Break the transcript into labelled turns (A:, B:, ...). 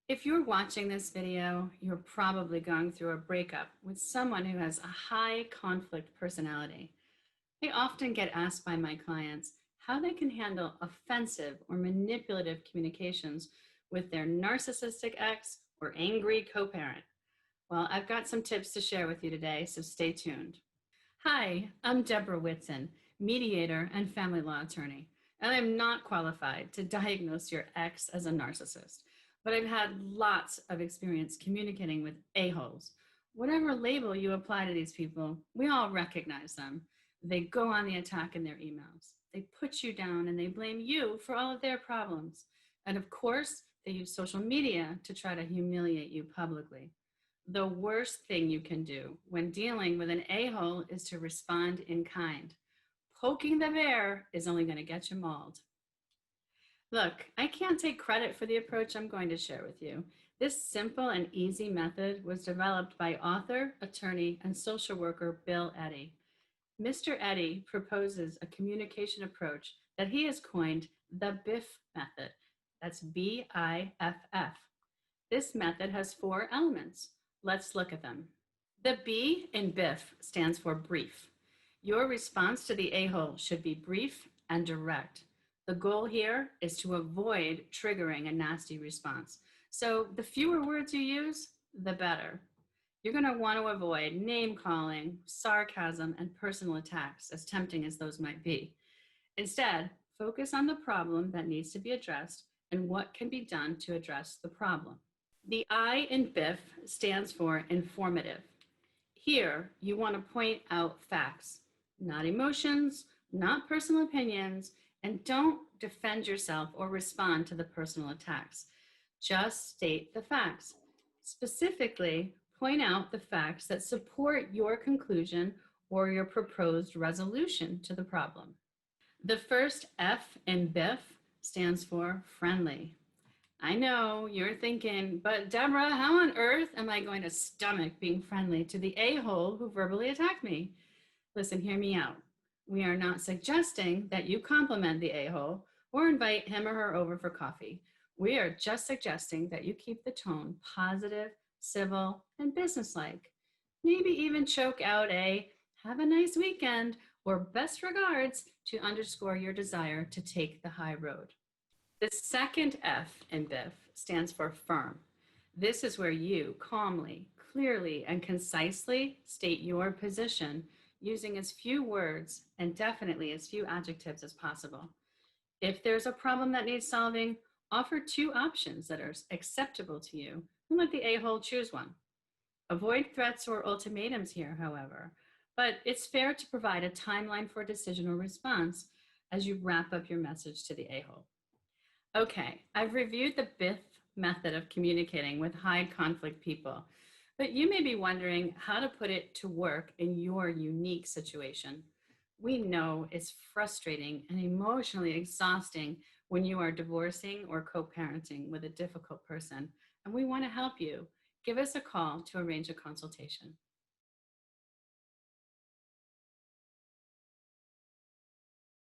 A: If you're watching this video, you're probably going through a breakup with someone who has a high conflict personality. I often get asked by my clients how they can handle offensive or manipulative communications with their narcissistic ex or angry co-parent. Well, I've got some tips to share with you today, so stay tuned. Hi, I'm Deborah Whitson, mediator and family law attorney, and I'm not qualified to diagnose your ex as a narcissist, but I've had lots of experience communicating with a-holes. Whatever label you apply to these people, we all recognize them. They go on the attack in their emails. They put you down and they blame you for all of their problems. And of course, they use social media to try to humiliate you publicly. The worst thing you can do when dealing with an a-hole is to respond in kind. Poking the bear is only going to get you mauled. Look, I can't take credit for the approach I'm going to share with you. This simple and easy method was developed by author, attorney, and social worker Bill Eddy. Mr. Eddy proposes a communication approach that he has coined the BIFF method. That's B-I-F-F. This method has 4 elements. Let's look at them. The B in BIFF stands for brief. Your response to the a-hole should be brief and direct. The goal here is to avoid triggering a nasty response. So the fewer words you use, the better. You're going to want to avoid name calling, sarcasm, and personal attacks, as tempting as those might be. Instead, focus on the problem that needs to be addressed and what can be done to address the problem. The I in BIFF stands for informative. Here, you want to point out facts, not emotions, not personal opinions, and don't defend yourself or respond to the personal attacks. Just state the facts. Specifically, point out the facts that support your conclusion or your proposed resolution to the problem. The first F in BIFF stands for friendly. I know you're thinking, but Deborah, how on earth am I going to stomach being friendly to the a-hole who verbally attacked me? Listen, hear me out. We are not suggesting that you compliment the a-hole or invite him or her over for coffee. We are just suggesting that you keep the tone positive, civil, and businesslike. Maybe even choke out a "have a nice weekend" or "best regards" to underscore your desire to take the high road. The second F in BIFF stands for firm. This is where you calmly, clearly, and concisely state your position using as few words and definitely as few adjectives as possible. If there's a problem that needs solving, offer 2 options that are acceptable to you and let the a-hole choose one. Avoid threats or ultimatums here, however, but it's fair to provide a timeline for a decision or response as you wrap up your message to the a-hole. Okay, I've reviewed the BIFF method of communicating with high conflict people, but you may be wondering how to put it to work in your unique situation. We know it's frustrating and emotionally exhausting when you are divorcing or co-parenting with a difficult person, and we want to help you. Give us a call to arrange a consultation.